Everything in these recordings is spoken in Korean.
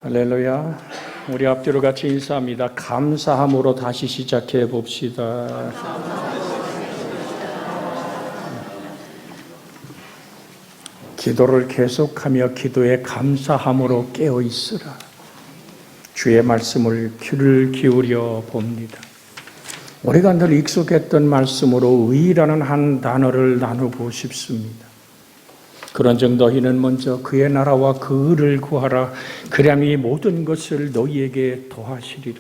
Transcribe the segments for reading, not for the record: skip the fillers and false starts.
할렐루야. 우리 앞뒤로 같이 인사합니다. 감사함으로 다시 시작해 봅시다. 기도를 계속하며 기도에 감사함으로 깨어 있으라. 주의 말씀을 귀를 기울여 봅니다. 우리가 늘 익숙했던 말씀으로 의라는 한 단어를 나누고 싶습니다. 그런즉 너희는 먼저 그의 나라와 그 의를 구하라. 그리하면 이 모든 것을 너희에게 더하시리라.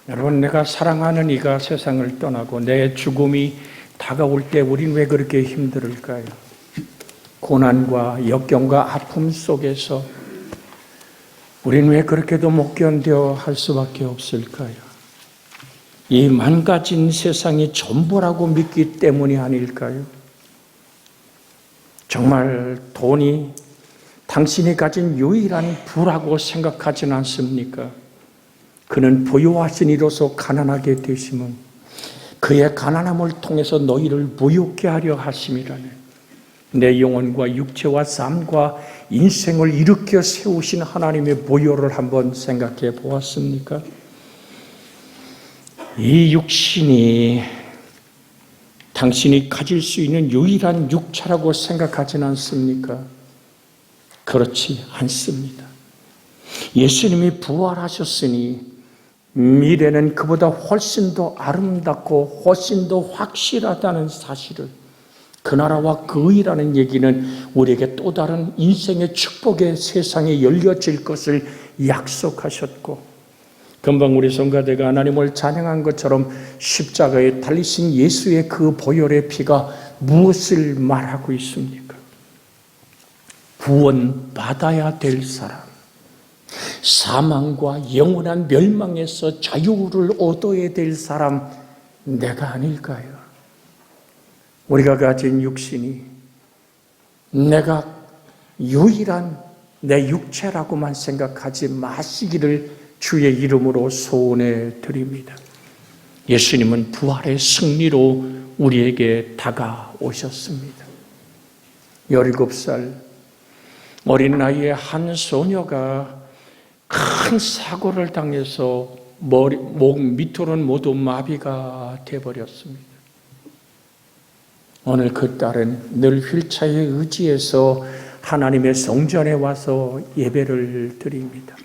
여러분, 내가 사랑하는 이가 세상을 떠나고 내 죽음이 다가올 때 우린 왜 그렇게 힘들을까요? 고난과 역경과 아픔 속에서 우린 왜 그렇게도 못 견뎌 할 수밖에 없을까요? 이 망가진 세상이 전부라고 믿기 때문이 아닐까요? 정말 돈이 당신이 가진 유일한 부라고 생각하진 않습니까? 그는 부유하신 이로서 가난하게 되심은 그의 가난함을 통해서 너희를 부유케 하려 하심이라네. 내 영혼과 육체와 삶과 인생을 일으켜 세우신 하나님의 보혈을 한번 생각해 보았습니까? 이 육신이 당신이 가질 수 있는 유일한 육체라고 생각하진 않습니까? 그렇지 않습니다. 예수님이 부활하셨으니 미래는 그보다 훨씬 더 아름답고 훨씬 더 확실하다는 사실을, 그 나라와 그 의라는 얘기는 우리에게 또 다른 인생의 축복의 세상이 열려질 것을 약속하셨고, 금방 우리 성가대가 하나님을 찬양한 것처럼 십자가에 달리신 예수의 그 보혈의 피가 무엇을 말하고 있습니까? 구원받아야 될 사람, 사망과 영원한 멸망에서 자유를 얻어야 될 사람, 내가 아닐까요? 우리가 가진 육신이 내가 유일한 내 육체라고만 생각하지 마시기를 주의 이름으로 소원해 드립니다. 예수님은 부활의 승리로 우리에게 다가오셨습니다. 17살 어린 나이에 한 소녀가 큰 사고를 당해서 목 밑으로는 모두 마비가 되어버렸습니다. 오늘 그 딸은 늘 휠체어에 의지해서 하나님의 성전에 와서 예배를 드립니다.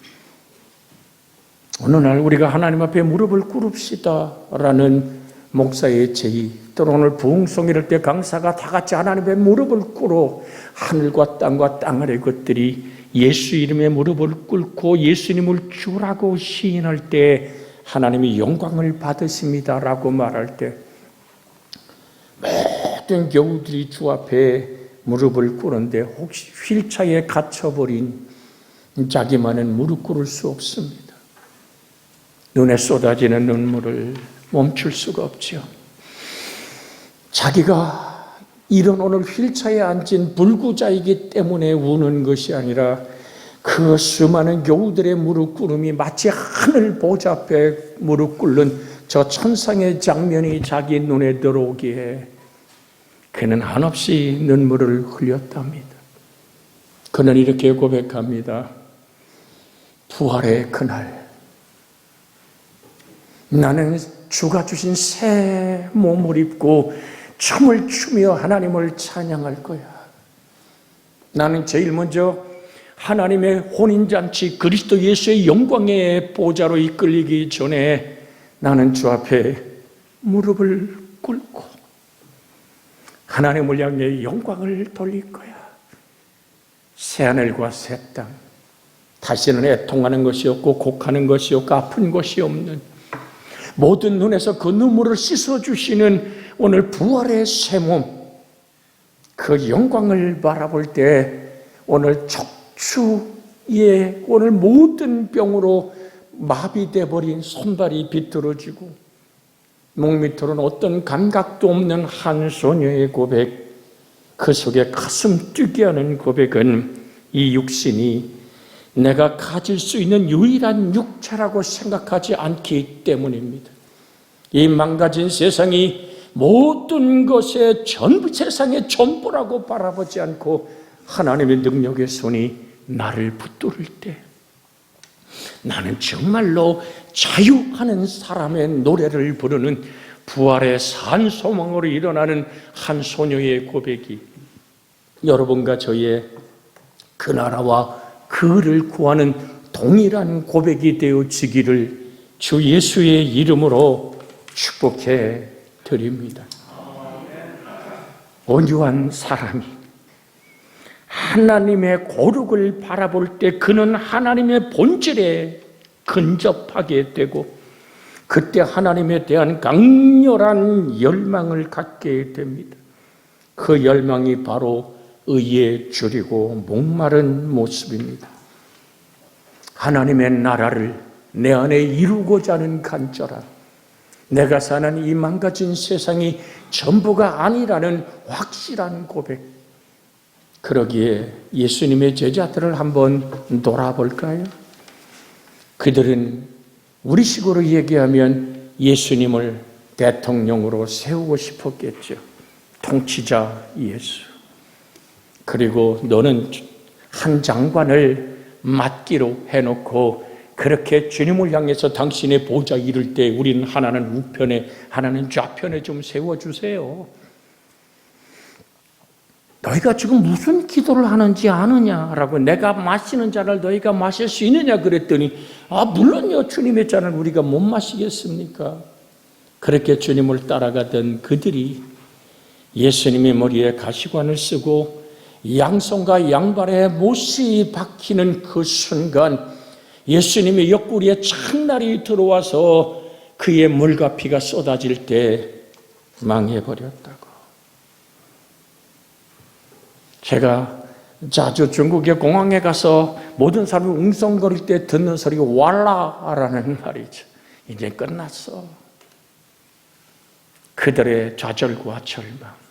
어느 날 우리가 하나님 앞에 무릎을 꿇읍시다 라는 목사의 제의, 또는 오늘 부흥송 이럴 때 강사가 다 같이 하나님 앞에 무릎을 꿇어 하늘과 땅 아래 것들이 예수 이름에 무릎을 꿇고 예수님을 주라고 시인할 때 하나님이 영광을 받으십니다 라고 말할 때 모든 교우들이 주 앞에 무릎을 꿇는데 혹시 휠체어에 갇혀버린 자기만은 무릎 꿇을 수 없습니다. 눈에 쏟아지는 눈물을 멈출 수가 없죠. 자기가 이런 오늘 휠체어에 앉은 불구자이기 때문에 우는 것이 아니라 그 수많은 교우들의 무릎 꿇음이 마치 하늘 보좌 앞에 무릎 꿇는 저 천상의 장면이 자기 눈에 들어오기에 그는 한없이 눈물을 흘렸답니다. 그는 이렇게 고백합니다. 부활의 그날 나는 주가 주신 새 몸을 입고 춤을 추며 하나님을 찬양할 거야. 나는 제일 먼저 하나님의 혼인잔치 그리스도 예수의 영광의 보좌로 이끌리기 전에 나는 주 앞에 무릎을 꿇고 하나님을 향해 영광을 돌릴 거야. 새하늘과 새 땅, 다시는 애통하는 것이 없고 곡하는 것이 없고 아픈 것이 없는 모든 눈에서 그 눈물을 씻어주시는 오늘 부활의 새 몸, 그 영광을 바라볼 때 오늘 척추에 오늘 모든 병으로 마비돼 버린 손발이 비틀어지고 목 밑으로는 어떤 감각도 없는 한 소녀의 고백, 그 속에 가슴 뛰게 하는 고백은 이 육신이 내가 가질 수 있는 유일한 육체라고 생각하지 않기 때문입니다. 이 망가진 세상이 모든 것의 전부, 세상의 전부라고 바라보지 않고 하나님의 능력의 손이 나를 붙들을 때 나는 정말로 자유하는 사람의 노래를 부르는 부활의 산소망으로 일어나는 한 소녀의 고백이 여러분과 저의 그 나라와 그 을을 구하는 동일한 고백이 되어지기를 주 예수의 이름으로 축복해 드립니다. 온유한 사람이 하나님의 거룩을 바라볼 때 그는 하나님의 본질에 근접하게 되고 그때 하나님에 대한 강렬한 열망을 갖게 됩니다. 그 열망이 바로 의에 줄이고 목마른 모습입니다. 하나님의 나라를 내 안에 이루고자 하는 간절함, 내가 사는 이 망가진 세상이 전부가 아니라는 확실한 고백. 그러기에 예수님의 제자들을 한번 돌아볼까요? 그들은 우리식으로 얘기하면 예수님을 대통령으로 세우고 싶었겠죠. 통치자 예수. 그리고 너는 한 장관을 맡기로 해놓고 그렇게 주님을 향해서 당신의 보좌 이룰 때 우리는 하나는 우편에 하나는 좌편에 좀 세워주세요. 너희가 지금 무슨 기도를 하는지 아느냐라고, 내가 마시는 잔을 너희가 마실 수 있느냐 그랬더니 물론요, 주님의 잔을 우리가 못 마시겠습니까? 그렇게 주님을 따라가던 그들이 예수님의 머리에 가시관을 쓰고 양손과 양발에 못이 박히는 그 순간 예수님의 옆구리에 창날이 들어와서 그의 물과 피가 쏟아질 때 망해버렸다고. 제가 자주 중국의 공항에 가서 모든 사람이 웅성거릴 때 듣는 소리가 왈라라는 말이죠. 이제 끝났어. 그들의 좌절과 절망.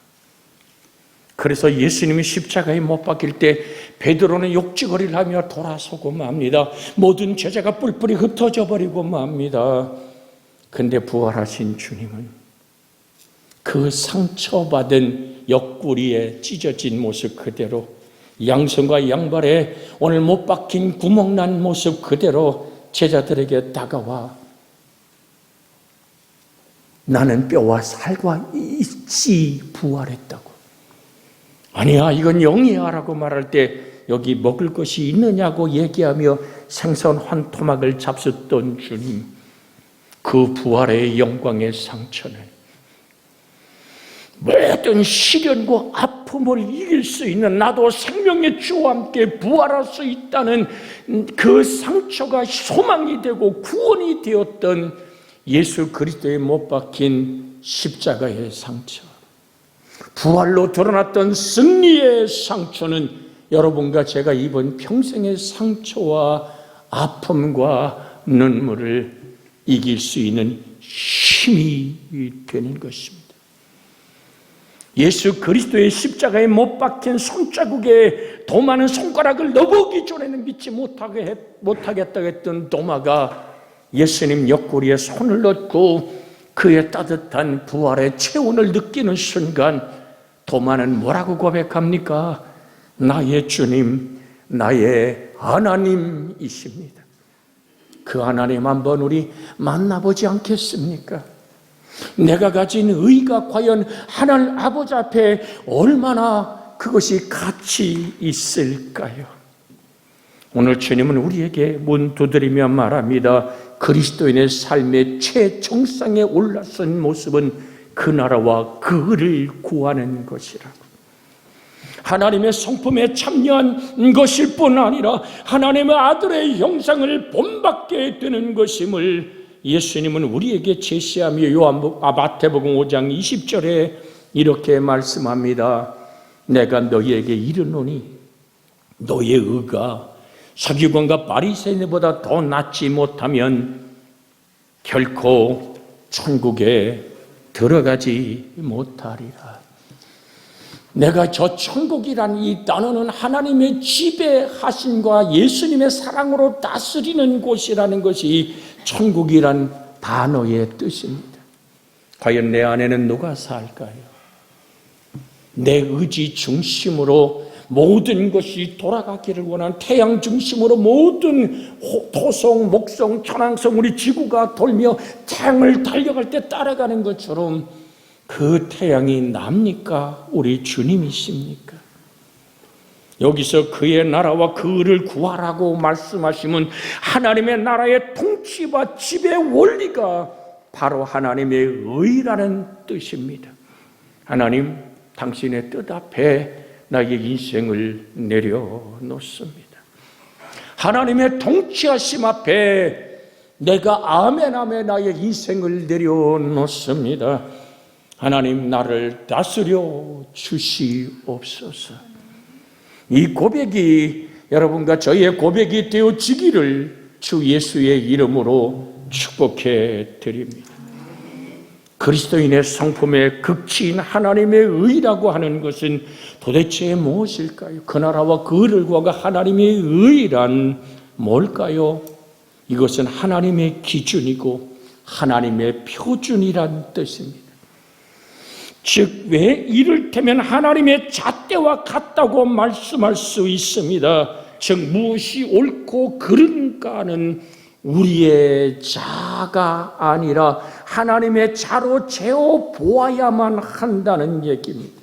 그래서 예수님이 십자가에 못 박힐 때 베드로는 욕지거리를 하며 돌아서고 맙니다. 모든 제자가 뿔뿔이 흩어져 버리고 맙니다. 근데 부활하신 주님은 그 상처받은 옆구리에 찢어진 모습 그대로, 양손과 양발에 오늘 못 박힌 구멍난 모습 그대로 제자들에게 다가와 나는 뼈와 살과 있이 부활했다고. 아니야, 이건 영이야 라고 말할 때 여기 먹을 것이 있느냐고 얘기하며 생선 한 토막을 잡수던 주님, 그 부활의 영광의 상처는 모든 시련과 아픔을 이길 수 있는, 나도 생명의 주와 함께 부활할 수 있다는 그 상처가 소망이 되고 구원이 되었던 예수 그리스도에 못 박힌 십자가의 상처, 부활로 드러났던 승리의 상처는 여러분과 제가 입은 평생의 상처와 아픔과 눈물을 이길 수 있는 힘이 되는 것입니다. 예수 그리스도의 십자가에 못 박힌 손자국에 도마는 손가락을 넣어보기 전에는 믿지 못하겠다고 했던 도마가 예수님 옆구리에 손을 넣고 그의 따뜻한 부활의 체온을 느끼는 순간 도마는 뭐라고 고백합니까? 나의 주님, 나의 하나님이십니다. 그 하나님 한번 우리 만나보지 않겠습니까? 내가 가진 의가 과연 하나님 아버지 앞에 얼마나 그것이 가치 있을까요? 오늘 주님은 우리에게 문 두드리며 말합니다. 그리스도인의 삶의 최정상에 올라선 모습은 그 나라와 그 을을 구하는 것이라고. 하나님의 성품에 참여한 것일 뿐 아니라 하나님의 아들의 형상을 본받게 되는 것임을 예수님은 우리에게 제시하며 마태복음 5장 20절에 이렇게 말씀합니다. 내가 너희에게 이르노니 너희의 의가 서기관과 바리새인보다 더 낫지 못하면 결코 천국에 들어가지 못하리라. 내가 저 천국이란 이 단어는 하나님의 지배하심과 예수님의 사랑으로 다스리는 곳이라는 것이 천국이란 단어의 뜻입니다. 과연 내 안에는 누가 살까요? 내 의지 중심으로 모든 것이 돌아가기를 원하는 태양 중심으로 모든 토성, 목성, 천왕성 우리 지구가 돌며 태양을 달려갈 때 따라가는 것처럼 그 태양이 납니까? 우리 주님이십니까? 여기서 그의 나라와 그 의를 구하라고 말씀하시면 하나님의 나라의 통치와 지배 원리가 바로 하나님의 의라는 뜻입니다. 하나님, 당신의 뜻 앞에 나의 인생을 내려놓습니다. 하나님의 통치하심 앞에 내가 아멘 아멘 나의 인생을 내려놓습니다. 하나님, 나를 다스려 주시옵소서. 이 고백이 여러분과 저의 고백이 되어지기를 주 예수의 이름으로 축복해 드립니다. 그리스도인의 성품의 극치인 하나님의 의라고 하는 것은 도대체 무엇일까요? 그 나라와 그 의를 구하고 하나님의 의란 뭘까요? 이것은 하나님의 기준이고 하나님의 표준이란 뜻입니다. 즉, 왜 이를테면 하나님의 잣대와 같다고 말씀할 수 있습니다. 즉, 무엇이 옳고 그른가는 우리의 자가 아니라 하나님의 자로 재어 보아야만 한다는 얘기입니다.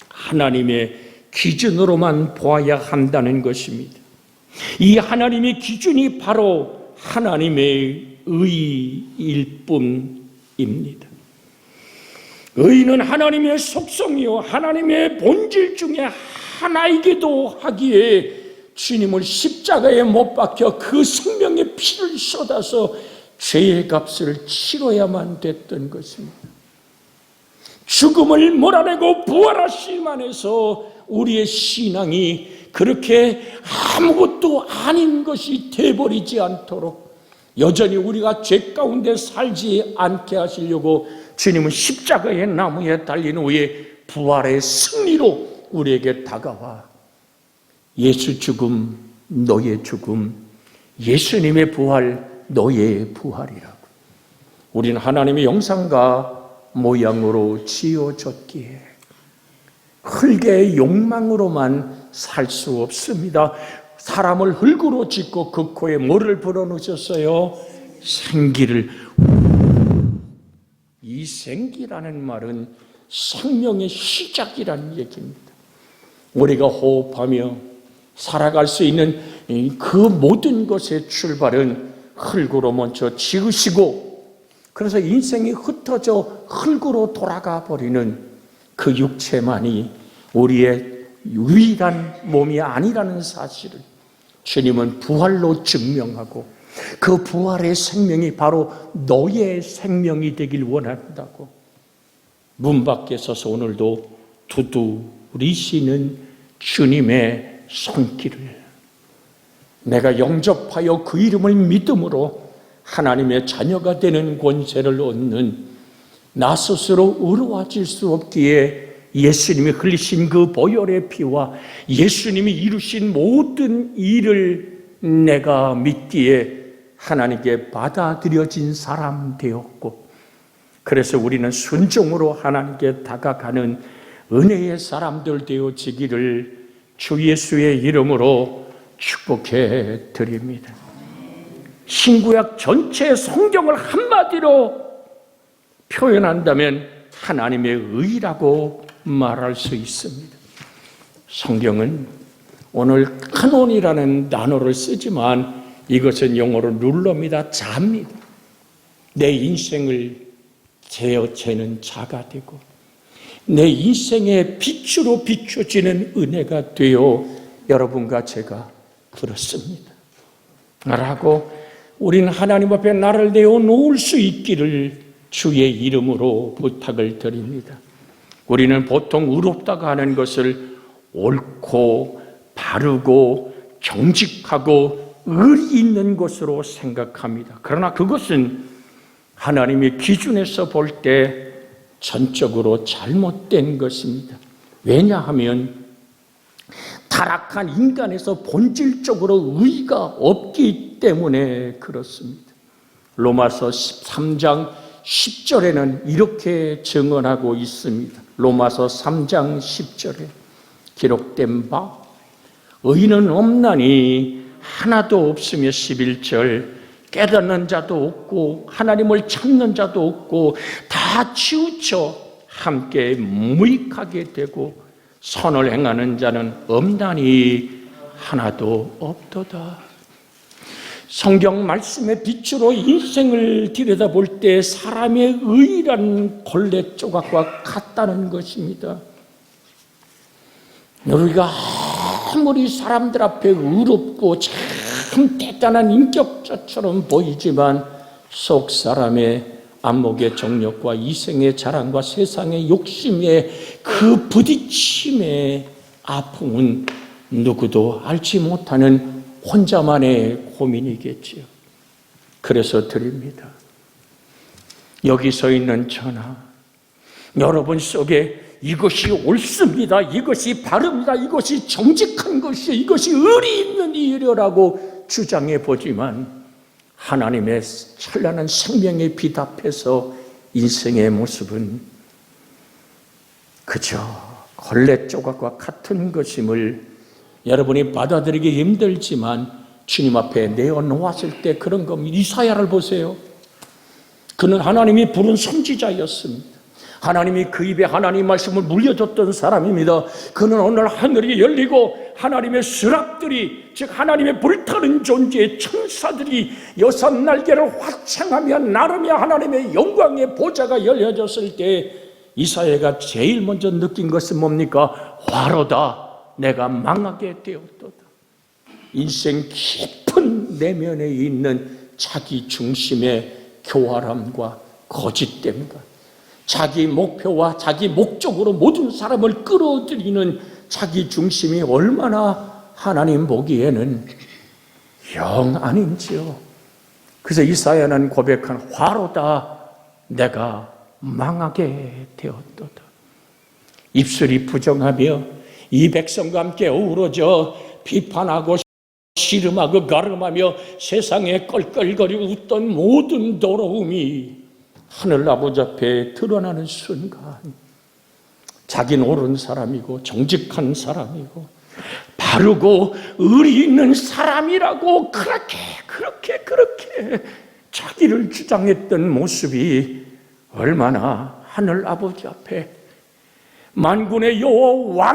하나님의 기준으로만 보아야 한다는 것입니다. 이 하나님의 기준이 바로 하나님의 의일 뿐입니다. 의는 하나님의 속성이요 하나님의 본질 중에 하나이기도 하기에 주님을 십자가에 못 박혀 그 생명의 피를 쏟아서 죄의 값을 치러야만 됐던 것입니다. 죽음을 몰아내고 부활하심 안에서 우리의 신앙이 그렇게 아무것도 아닌 것이 돼버리지 않도록 여전히 우리가 죄 가운데 살지 않게 하시려고 주님은 십자가의 나무에 달린 후에 부활의 승리로 우리에게 다가와 예수 죽음, 너의 죽음, 예수님의 부활, 너의 부활이라고. 우리는 하나님의 형상과 모양으로 지어졌기에 흙의 욕망으로만 살 수 없습니다. 사람을 흙으로 짓고 그 코에 뭐를 불어넣으셨어요? 생기를. 이 생기라는 말은 생명의 시작이라는 얘기입니다. 우리가 호흡하며 살아갈 수 있는 그 모든 것의 출발은 흙으로 먼저 지으시고, 그래서 인생이 흩어져 흙으로 돌아가 버리는 그 육체만이 우리의 유일한 몸이 아니라는 사실을 주님은 부활로 증명하고, 그 부활의 생명이 바로 너의 생명이 되길 원한다고 문 밖에 서서 오늘도 두드리시는 주님의 손길을 내가 영접하여 그 이름을 믿음으로 하나님의 자녀가 되는 권세를 얻는 나 스스로 의로워질 수 없기에 예수님이 흘리신 그 보혈의 피와 예수님이 이루신 모든 일을 내가 믿기에 하나님께 받아들여진 사람 되었고, 그래서 우리는 순종으로 하나님께 다가가는 은혜의 사람들 되어지기를 주 예수의 이름으로 축복해 드립니다. 신구약 전체 성경을 한마디로 표현한다면 하나님의 의라고 말할 수 있습니다. 성경은 오늘 카논이라는 단어를 쓰지만 이것은 영어로 룰러입니다. 자입니다. 내 인생을 재어채는 자가 되고 내 인생의 빛으로 비춰지는 은혜가 되어 여러분과 제가 그렇습니다 라고 우리는 하나님 앞에 나를 내어놓을 수 있기를 주의 이름으로 부탁을 드립니다. 우리는 보통 의롭다고 하는 것을 옳고 바르고 정직하고 의리 있는 것으로 생각합니다. 그러나 그것은 하나님의 기준에서 볼 때 전적으로 잘못된 것입니다. 왜냐하면 타락한 인간에서 본질적으로 의가 없기 때문에 그렇습니다. 로마서 13장 10절에는 이렇게 증언하고 있습니다. 로마서 3장 10절에 기록된 바 의인은 없나니 하나도 없으며 11절 깨닫는 자도 없고 하나님을 찾는 자도 없고 다 치우쳐 함께 무익하게 되고 선을 행하는 자는 없나니 하나도 없도다. 성경 말씀의 빛으로 인생을 들여다볼 때 사람의 의란 걸레 조각과 같다는 것입니다. 우리가 아무리 사람들 앞에 의롭고 참 대단한 인격자처럼 보이지만 속 사람의 안목의 정욕과 이생의 자랑과 세상의 욕심의 그 부딪힘의 아픔은 누구도 알지 못하는 혼자만의 고민이겠지요. 그래서 드립니다. 여기 서 있는 저나 여러분 속에 이것이 옳습니다, 이것이 바릅니다, 이것이 정직한 것이요, 이것이 의리 있는 일이라고 주장해 보지만 하나님의 찬란한 생명의 빛 앞에서 인생의 모습은 그저 걸레 조각과 같은 것임을 여러분이 받아들이기 힘들지만 주님 앞에 내어놓았을 때 그런 겁니다. 이사야를 보세요. 그는 하나님이 부른 선지자였습니다. 하나님이 그 입에 하나님 말씀을 물려줬던 사람입니다. 그는 오늘 하늘이 열리고 하나님의 스랍들이, 즉 하나님의 불타는 존재의 천사들이 여섯 날개를 화창하며 나르며 하나님의 영광의 보좌가 열려졌을 때 이사야가 제일 먼저 느낀 것은 뭡니까? 화로다, 내가 망하게 되었도다. 인생 깊은 내면에 있는 자기 중심의 교활함과 거짓됨과 자기 목표와 자기 목적으로 모든 사람을 끌어들이는 자기 중심이 얼마나 하나님 보기에는 영 아닌지요. 그래서 이사야는 고백한 화로다, 내가 망하게 되었도다. 입술이 부정하며 이 백성과 함께 어우러져 비판하고 씨름하고 가름하며 세상에 껄껄거리고 웃던 모든 더러움이 하늘 아버지 앞에 드러나는 순간 자기는 옳은 사람이고 정직한 사람이고 바르고 의리 있는 사람이라고 그렇게 자기를 주장했던 모습이 얼마나 하늘 아버지 앞에 만군의 여호와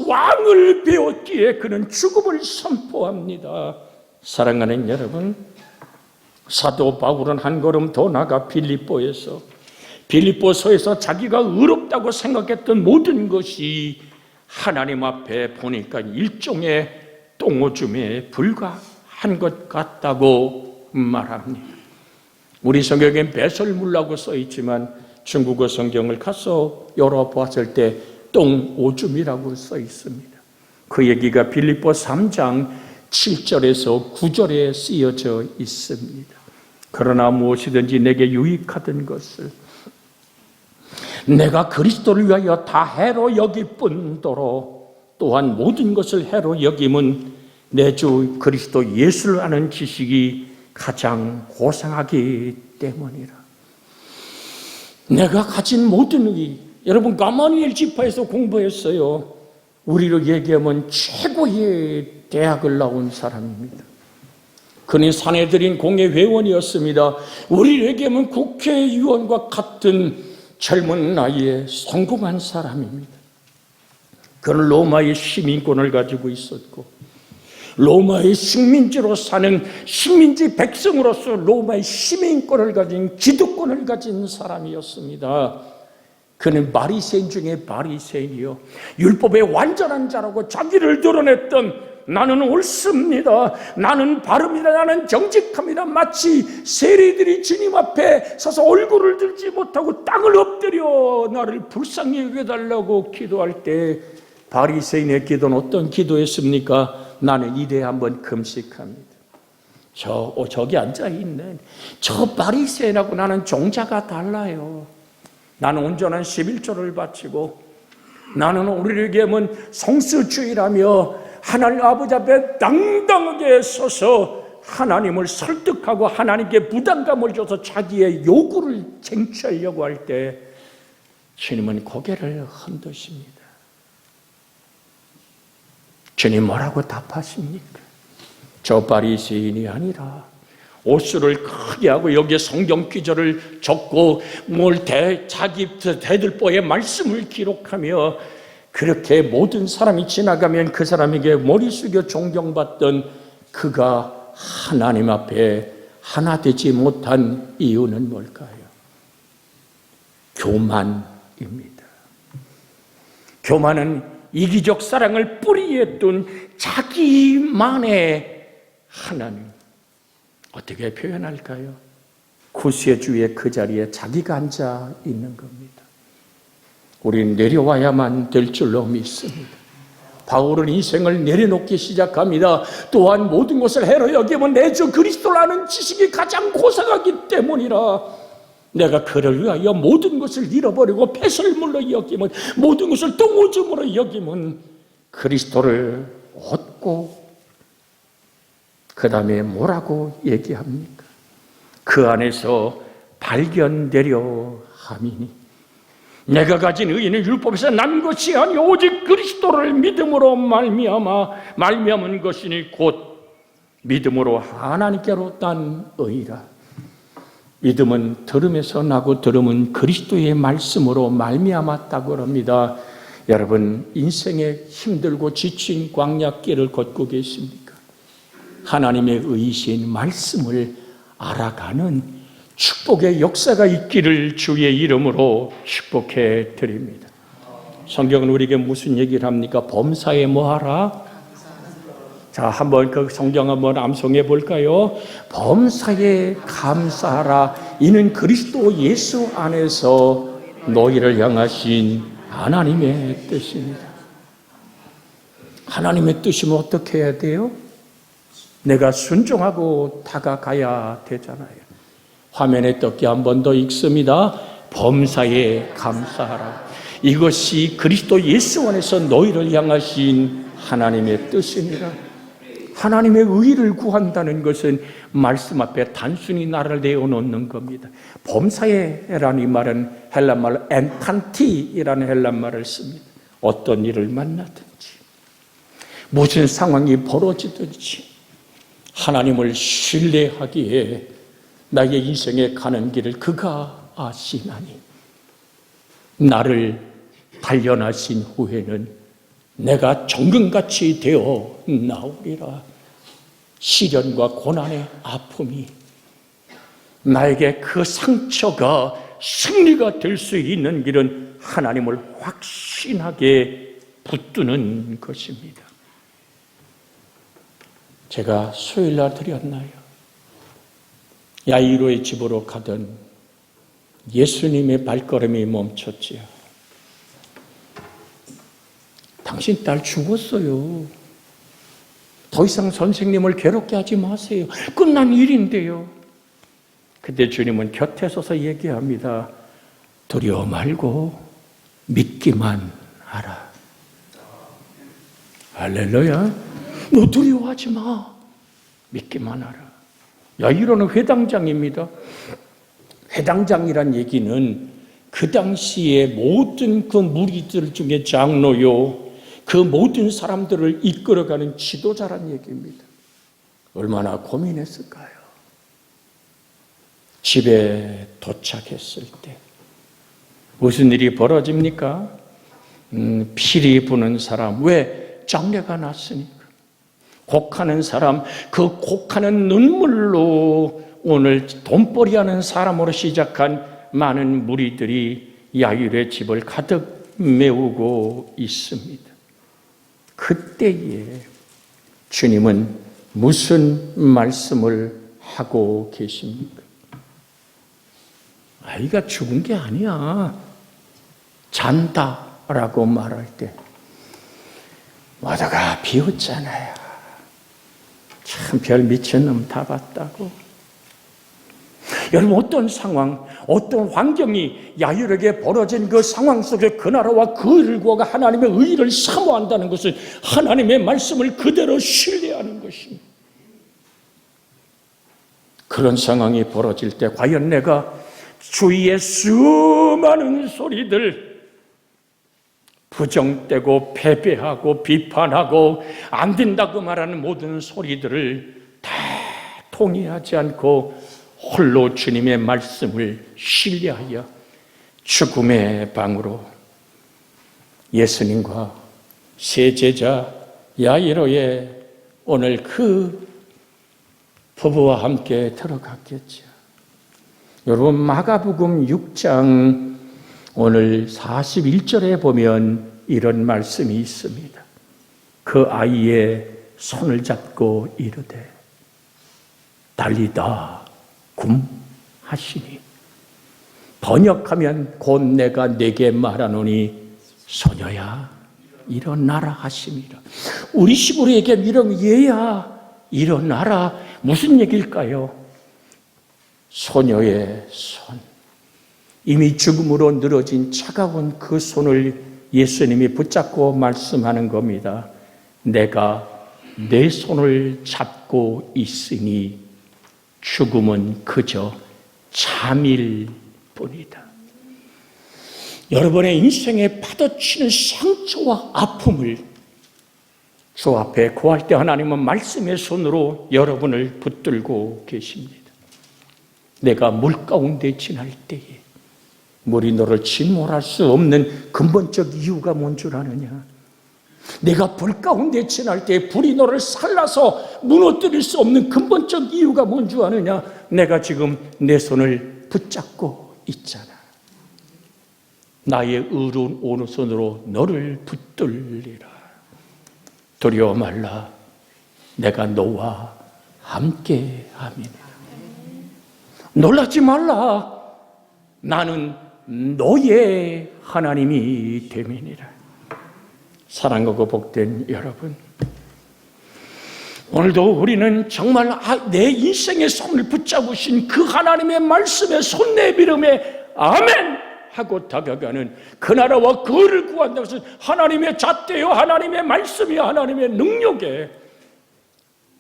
왕을 배웠기에 그는 죽음을 선포합니다. 사랑하는 여러분, 사도 바울은 한 걸음 더 나가 빌립보서에서 자기가 의롭다고 생각했던 모든 것이 하나님 앞에 보니까 일종의 똥오줌에 불과한 것 같다고 말합니다. 우리 성경엔 배설물라고 써있지만 중국어 성경을 가서 열어보았을 때 똥오줌이라고 써있습니다. 그 얘기가 빌립보 3장 7절에서 9절에 쓰여져 있습니다. 그러나 무엇이든지 내게 유익하던 것을 내가 그리스도를 위하여 다 해로 여길 뿐더러 또한 모든 것을 해로 여김은 내 주 그리스도 예수를 아는 지식이 가장 고상하기 때문이라. 내가 가진 모든 의, 여러분 가마니엘 지파에서 공부했어요. 우리로 얘기하면 최고의 대학을 나온 사람입니다. 그는 사내들인 공회 회원이었습니다. 우리로 얘기하면 국회의원과 같은 젊은 나이에 성공한 사람입니다. 그는 로마의 시민권을 가지고 있었고 로마의 식민지로 사는 식민지 백성으로서 로마의 시민권을 가진 기득권을 가진 사람이었습니다. 그는 바리새인 중에 바리새인이요, 율법의 완전한 자라고 자기를 드러냈던 나는 옳습니다, 나는 바릅니다, 나는 정직합니다. 마치 세리들이 주님 앞에 서서 얼굴을 들지 못하고 땅을 엎드려 나를 불쌍히 여겨달라고 기도할 때 바리새인의 기도는 어떤 기도였습니까? 나는 이래 한번 금식합니다. 저기 앉아있는 저 바리새인하고 나는 종자가 달라요. 나는 온전한 11조를 바치고 나는 우리에게 하면 성수주의라며 하나님 아버지 앞에 당당하게 서서 하나님을 설득하고 하나님께 부담감을 줘서 자기의 요구를 쟁취하려고 할 때 주님은 고개를 흔드십니다. 주님 뭐라고 답하십니까? 저 바리새인이 아니라 옷수를 크게 하고 여기에 성경 기절을 적고 자기 대들보의 말씀을 기록하며 그렇게 모든 사람이 지나가면 그 사람에게 머리 숙여 존경받던 그가 하나님 앞에 하나 되지 못한 이유는 뭘까요? 교만입니다. 교만은 이기적 사랑을 뿌리에 둔 자기만의 하나님. 어떻게 표현할까요? 구세주의 그 자리에 자기가 앉아 있는 겁니다. 우리는 내려와야만 될 줄로 믿습니다. 바울은 인생을 내려놓기 시작합니다. 또한 모든 것을 해로 여기면 내 주 그리스도를 아는 지식이 가장 고상하기 때문이라. 내가 그를 위하여 모든 것을 잃어버리고 폐설물로 여기면, 모든 것을 똥오줌으로 여기면 그리스도를 얻고, 그 다음에 뭐라고 얘기합니까? 그 안에서 발견되려 함이니 내가 가진 의인은 율법에서 난 것이 아니 오직 그리스도를 믿음으로 말미암은 것이니 곧 믿음으로 하나님께로 난 의라. 믿음은 들음에서 나고 들음은 그리스도의 말씀으로 말미암았다고 합니다. 여러분, 인생에 힘들고 지친 광야길을 걷고 계십니까? 하나님의 의이신 말씀을 알아가는 축복의 역사가 있기를 주의 이름으로 축복해 드립니다. 성경은 우리에게 무슨 얘기를 합니까? 범사에 뭐하라? 자, 한번 그 성경 한번 암송해 볼까요? 범사에 감사하라. 이는 그리스도 예수 안에서 너희를 향하신 하나님의 뜻입니다. 하나님의 뜻이면 어떻게 해야 돼요? 내가 순종하고 다가가야 되잖아요. 화면에 떴게 한 번 더 읽습니다. 범사에 감사하라. 이것이 그리스도 예수 안에서 너희를 향하신 하나님의 뜻이니라. 하나님의 의를 구한다는 것은 말씀 앞에 단순히 나를 내어놓는 겁니다. 범사에라는 이 말은 헬란말로 엔칸티라는 헬란말을 씁니다. 어떤 일을 만나든지 무슨 상황이 벌어지든지 하나님을 신뢰하기에 나의 인생에 가는 길을 그가 아시나니 나를 발견하신 후에는 내가 정금같이 되어 나오리라. 시련과 고난의 아픔이 나에게 그 상처가 승리가 될 수 있는 길은 하나님을 확신하게 붙드는 것입니다. 제가 수요일날 드렸나요? 야이로의 집으로 가던 예수님의 발걸음이 멈췄지요. 당신 딸 죽었어요. 더 이상 선생님을 괴롭게 하지 마세요. 끝난 일인데요. 그때 주님은 곁에 서서 얘기합니다. 두려워 말고 믿기만 하라. 할렐루야. 너 두려워하지 마. 믿기만 하라. 야이로는 회당장입니다. 회당장이란 얘기는 그 당시에 모든 그 무리들 중에 장로요, 그 모든 사람들을 이끌어가는 지도자란 얘기입니다. 얼마나 고민했을까요? 집에 도착했을 때 무슨 일이 벌어집니까? 피리 부는 사람. 왜? 장례가 났으니까. 곡하는 사람, 그 곡하는 눈물로 오늘 돈벌이하는 사람으로 시작한 많은 무리들이 야이로의 집을 가득 메우고 있습니다. 그때에 주님은 무슨 말씀을 하고 계십니까? 아이가 죽은 게 아니야. 잔다라고 말할 때 마다가 비웃잖아요. 참 별 미친 놈 다 봤다고. 여러분, 어떤 상황, 어떤 환경이 야이로에게 벌어진 그 상황 속에 그 나라와 그 일과가 하나님의 의를 사모한다는 것은 하나님의 말씀을 그대로 신뢰하는 것입니다. 그런 상황이 벌어질 때 과연 내가 주위의 수많은 소리들, 부정되고 패배하고 비판하고 안 된다고 말하는 모든 소리들을 다 동의하지 않고 홀로 주님의 말씀을 신뢰하여 죽음의 방으로 예수님과 세 제자 야이로의 오늘 그 부부와 함께 들어갔겠죠. 여러분, 마가복음 6장 오늘 41절에 보면 이런 말씀이 있습니다. 그 아이의 손을 잡고 이르되 달리다 굼 하시니, 번역하면 곧 내가 네게 말하노니 소녀야 일어나라 하심이라. 우리 식으로 얘기하면 이런 얘야 일어나라, 무슨 얘기일까요? 소녀의 손, 이미 죽음으로 늘어진 차가운 그 손을 예수님이 붙잡고 말씀하는 겁니다. 내가 내 손을 잡고 있으니 죽음은 그저 잠일 뿐이다. 여러분의 인생에 파도치는 상처와 아픔을 주 앞에 구할 때 하나님은 말씀의 손으로 여러분을 붙들고 계십니다. 내가 물 가운데 지날 때에 물이 너를 침몰할 수 없는 근본적 이유가 뭔 줄 아느냐? 내가 불 가운데 지날 때 불이 너를 살라서 무너뜨릴 수 없는 근본적 이유가 뭔 줄 아느냐? 내가 지금 내 손을 붙잡고 있잖아. 나의 의로운 오른손으로 너를 붙들리라. 두려워 말라. 내가 너와 함께 함이니라. 놀라지 말라. 나는 너의 하나님이 됨이니라. 사랑하고 복된 여러분, 오늘도 우리는 정말 내 인생의 손을 붙잡으신 그 하나님의 말씀에 손 내밀음에 아멘 하고 다가가는 그 나라와 그를 구한다는 것은 하나님의 잣대요, 하나님의 말씀이요, 하나님의 능력에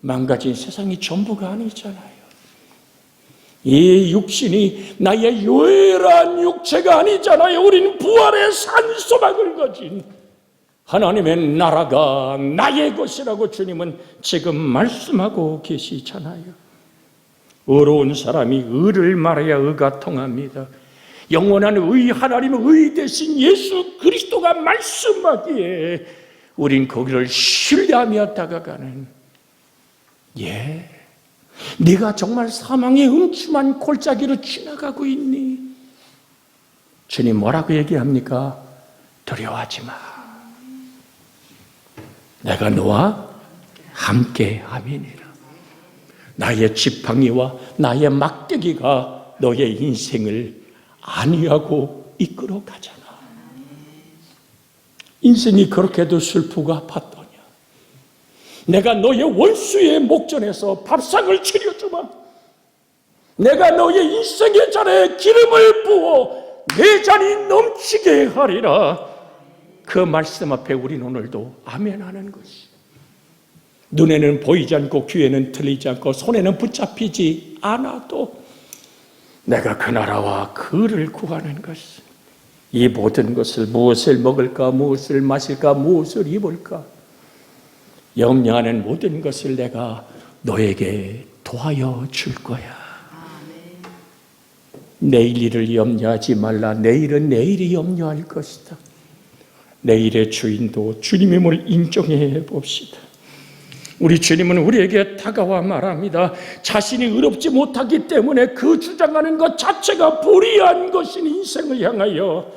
망가진 세상이 전부가 아니잖아요. 이 육신이 나의 유일한 육체가 아니잖아요. 우리는 부활의 산소막을 가진 하나님의 나라가 나의 것이라고 주님은 지금 말씀하고 계시잖아요. 의로운 사람이 의를 말해야 의가 통합니다. 영원한 의, 하나님의 의 대신 예수 그리스도가 말씀하기에 우린 거기를 신뢰하며 다가가는, 네가 정말 사망의 음침한 골짜기로 지나가고 있니? 주님 뭐라고 얘기합니까? 두려워하지 마. 내가 너와 함께 함이니라. 나의 지팡이와 나의 막대기가 너의 인생을 안위하고 이끌어 가잖아. 인생이 그렇게도 슬프고 아팠더냐? 내가 너의 원수의 목전에서 밥상을 차려주마. 내가 너의 인생의 잔에 기름을 부어 내 잔이 넘치게 하리라. 그 말씀 앞에 우리는 오늘도 아멘하는 것이, 눈에는 보이지 않고 귀에는 들리지 않고 손에는 붙잡히지 않아도 내가 그 나라와 그를 구하는 것, 이 모든 것을, 무엇을 먹을까, 무엇을 마실까, 무엇을 입을까 염려하는 모든 것을 내가 너에게 도와여 줄 거야. 내일 일을 염려하지 말라. 내일은 내일이 염려할 것이다. 내일의 주인도 주님임을 인정해 봅시다. 우리 주님은 우리에게 다가와 말합니다. 자신이 의롭지 못하기 때문에 그 주장하는 것 자체가 불의한 것인 인생을 향하여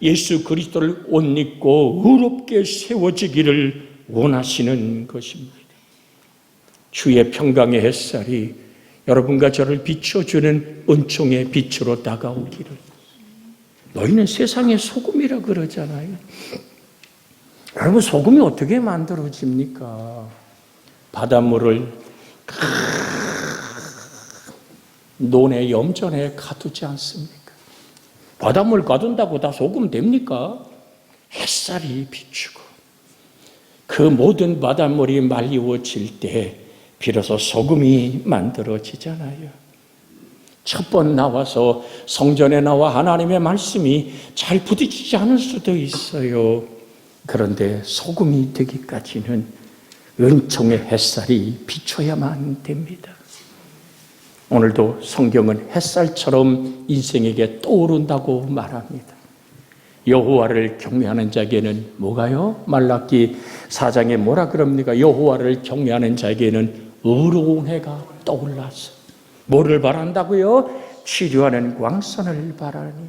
예수 그리스도를 옷 입고 의롭게 세워지기를 원하시는 것입니다. 주의 평강의 햇살이 여러분과 저를 비춰주는 은총의 빛으로 다가오기를. 너희는 세상의 소금이라 그러잖아요. 여러분, 소금이 어떻게 만들어집니까? 바닷물을 논에 염전에 가두지 않습니까? 바닷물 가둔다고 다 소금 됩니까? 햇살이 비추고 그 모든 바닷물이 말리워질 때 비로소 소금이 만들어지잖아요. 첫 번 나와서 성전에 나와 하나님의 말씀이 잘 부딪히지 않을 수도 있어요. 그런데 소금이 되기까지는 은총의 햇살이 비춰야만 됩니다. 오늘도 성경은 햇살처럼 인생에게 떠오른다고 말합니다. 여호와를 경외하는 자에게는 뭐가요? 말라기 4장에 뭐라 그럽니까? 여호와를 경외하는 자에게는 의로운 해가 떠올라서 뭐를 바란다고요? 치료하는 광선을 바라니.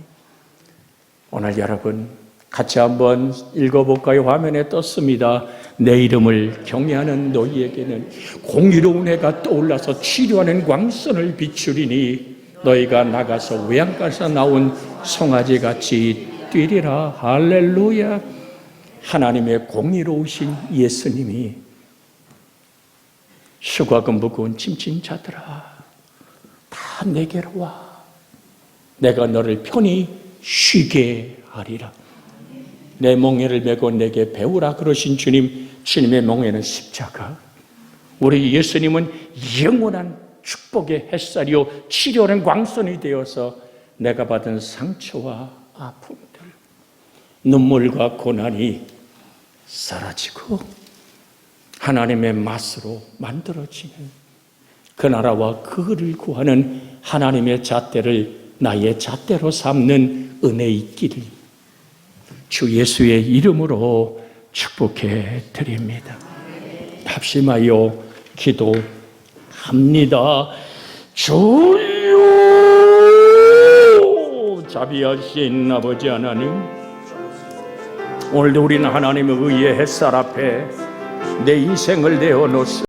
오늘 여러분 같이 한번 읽어볼까요? 화면에 떴습니다. 내 이름을 경외하는 너희에게는 공의로운 해가 떠올라서 치료하는 광선을 비추리니 너희가 나가서 외양간에서 나온 송아지같이 뛰리라. 할렐루야. 하나님의 공의로우신 예수님이 수고하고 무거운 짐진 자들아 다 내게로 와. 내가 너를 편히 쉬게 하리라. 내 멍에를 메고 내게 배우라 그러신 주님의 멍에는 십자가. 우리 예수님은 영원한 축복의 햇살이요 치료하는 광선이 되어서 내가 받은 상처와 아픔들, 눈물과 고난이 사라지고 하나님의 맛으로 만들어지는 그 나라와 그를 구하는 하나님의 잣대를 나의 잣대로 삼는 은혜 있기를 주 예수의 이름으로 축복해 드립니다. 합심하여 기도합니다. 주여, 자비하신 아버지 하나님, 오늘도 우리는 하나님의 의의 햇살 앞에 내 인생을 내어놓습니다.